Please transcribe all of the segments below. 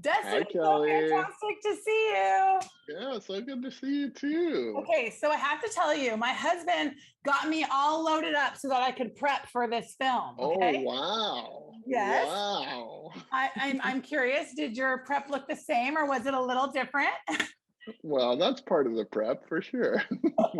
Destin, Hi, it's so Kelly. fantastic to see you. Yeah, so good to see you too. Okay, so I have to tell you, my husband got me all loaded up so that I could prep for this film. Oh, Okay. wow. Yes. Wow. I'm curious, did your prep look the same or was it a little different? Well, that's part of the prep for sure.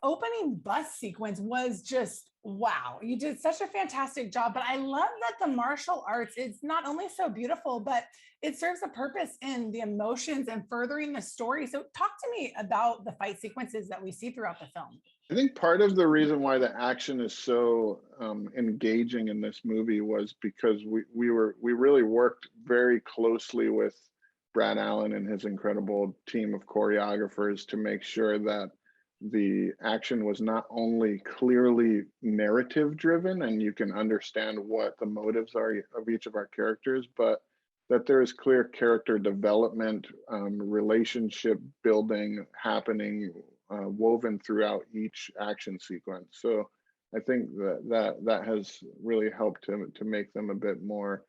Opening bus sequence was just wow. You did such a fantastic job. But I love that the martial arts is not only so beautiful, but it serves a purpose in the emotions and furthering the story. So talk to me about the fight sequences that we see throughout the film. I think part of the reason why the action is so engaging in this movie was because we really worked very closely with Brad Allen and his incredible team of choreographers to make sure that the action was not only clearly narrative driven and you can understand what the motives are of each of our characters, but that there is clear character development, relationship building happening woven throughout each action sequence. So I think that has really helped to make them a bit more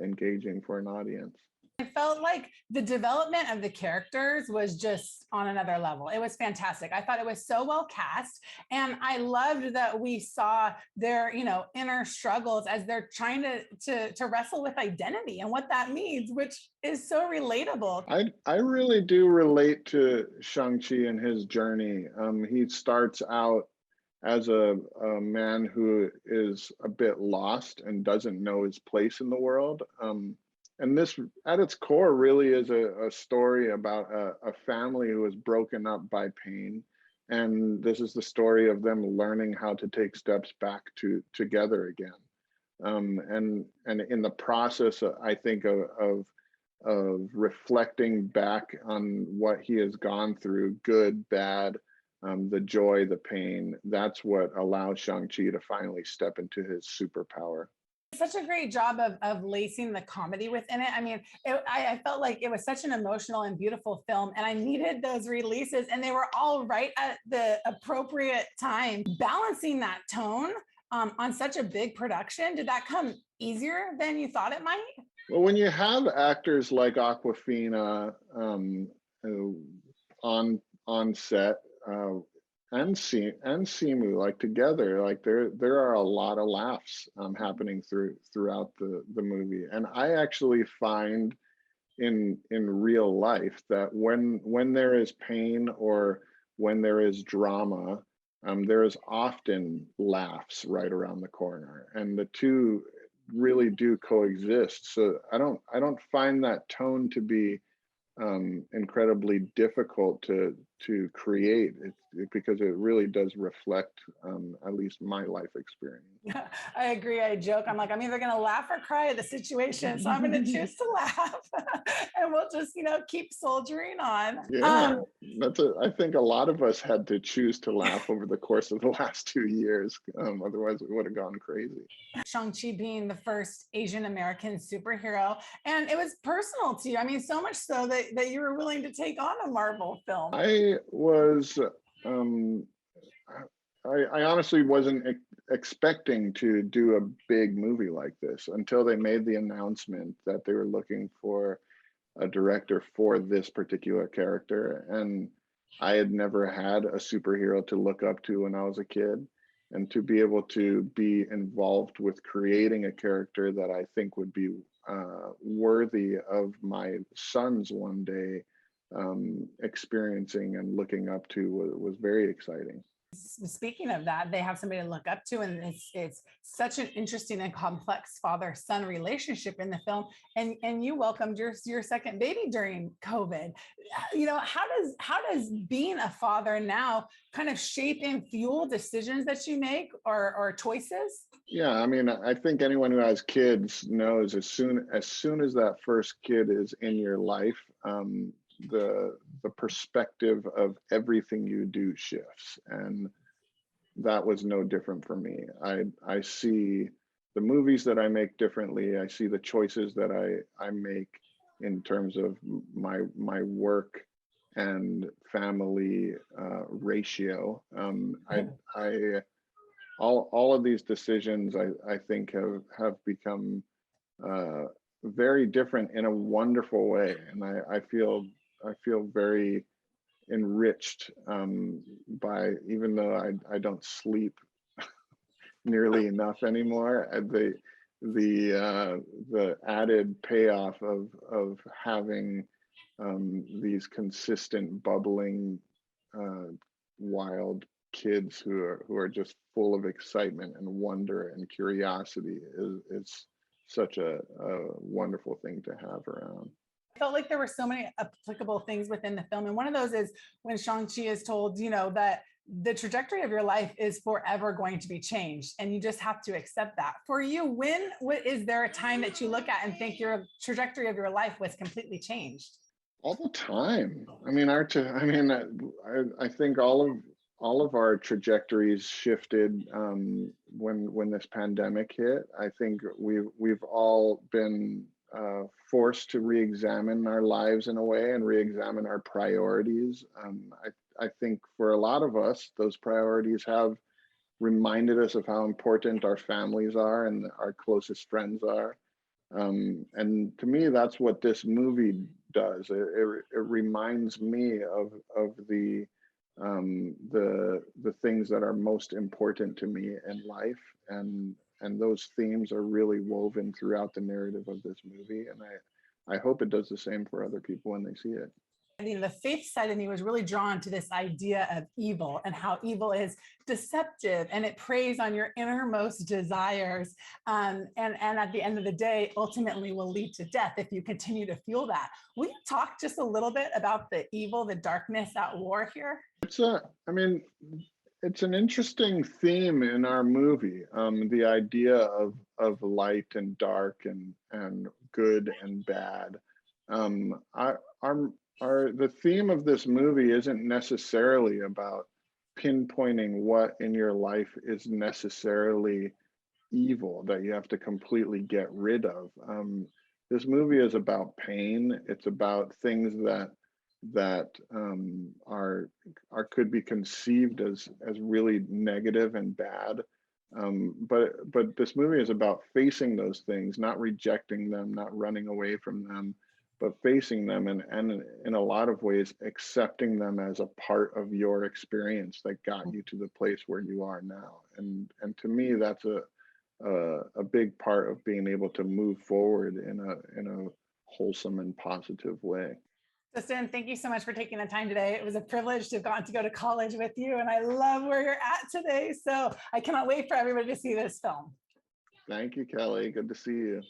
engaging for an audience. I felt like the development of the characters was just on another level. It was fantastic. I thought it was so well cast. And I loved that we saw their, inner struggles as they're trying to wrestle with identity and what that means, which is so relatable. I really do relate to Shang-Chi and his journey. He starts out as a man who is a bit lost and doesn't know his place in the world. And this, at its core, really is a story about a family who is broken up by pain. And this is the story of them learning how to take steps back together again. And in the process, I think of reflecting back on what he has gone through, good, bad, the joy, the pain. That's what allows Shang-Chi to finally step into his superpower. Such a great job of lacing the comedy within it. I mean, I felt like it was such an emotional and beautiful film, and I needed those releases, and they were all right at the appropriate time. Balancing that tone on such a big production, did that come easier than you thought it might? Well, when you have actors like Aquafina on set, and Simu, like together, like there are a lot of laughs happening throughout the movie. And I actually find in real life that when there is pain or when there is drama, there is often laughs right around the corner, and the two really do coexist. So I don't find that tone to be incredibly difficult to create because it really does reflect at least my life experience. I agree. I joke. I'm like, I'm either going to laugh or cry at the situation. So I'm going to choose to laugh and we'll just, keep soldiering on. Yeah, I think a lot of us had to choose to laugh over the course of the last 2 years. Otherwise we would have gone crazy. Shang-Chi being the first Asian American superhero. And it was personal to you. I mean, so much so that you were willing to take on a Marvel film. I was, I honestly wasn't expecting to do a big movie like this until they made the announcement that they were looking for a director for this particular character. And I had never had a superhero to look up to when I was a kid. And to be able to be involved with creating a character that I think would be worthy of my sons one day experiencing and looking up to was very exciting. Speaking of that, they have somebody to look up to, and it's such an interesting and complex father-son relationship in the film. And you welcomed your second baby during COVID. How does being a father now kind of shape and fuel decisions that you make or choices? Yeah, I mean, I think anyone who has kids knows as soon as that first kid is in your life, the perspective of everything you do shifts, and that was no different for me. I see the movies that I make differently. I see the choices that I make in terms of my work and family ratio. I all of these decisions I think have become very different in a wonderful way, and I feel very enriched by, even though I don't sleep nearly enough anymore. The added payoff of having these consistent, bubbling, wild kids who are just full of excitement and wonder and curiosity is such a wonderful thing to have around. I felt like there were so many applicable things within the film. And one of those is when Shang-Chi is told, that the trajectory of your life is forever going to be changed. And you just have to accept that. For you, is there a time that you look at and think your trajectory of your life was completely changed? All the time. I mean, I think all of our trajectories shifted when this pandemic hit. I think we've all been forced to re-examine our lives in a way and re-examine our priorities. I think for a lot of us, those priorities have reminded us of how important our families are and our closest friends are. And to me, that's what this movie does. It reminds me of the things that are most important to me in life, and those themes are really woven throughout the narrative of this movie. And I hope it does the same for other people when they see it. I mean, the faith side of me was really drawn to this idea of evil and how evil is deceptive and it preys on your innermost desires. And at the end of the day, ultimately will lead to death if you continue to fuel that. Will you talk just a little bit about the evil, the darkness at war here? It's an interesting theme in our movie. The idea of light and dark and good and bad. The theme of this movie isn't necessarily about pinpointing what in your life is necessarily evil that you have to completely get rid of. This movie is about pain. It's about things that are could be conceived as really negative and bad. But this movie is about facing those things, not rejecting them, not running away from them, but facing them and in a lot of ways accepting them as a part of your experience that got you to the place where you are now. And to me, that's a big part of being able to move forward in a wholesome and positive way. Destin, thank you so much for taking the time today. It was a privilege to have gotten to go to college with you, and I love where you're at today. So I cannot wait for everybody to see this film. Thank you, Kelly. Good to see you.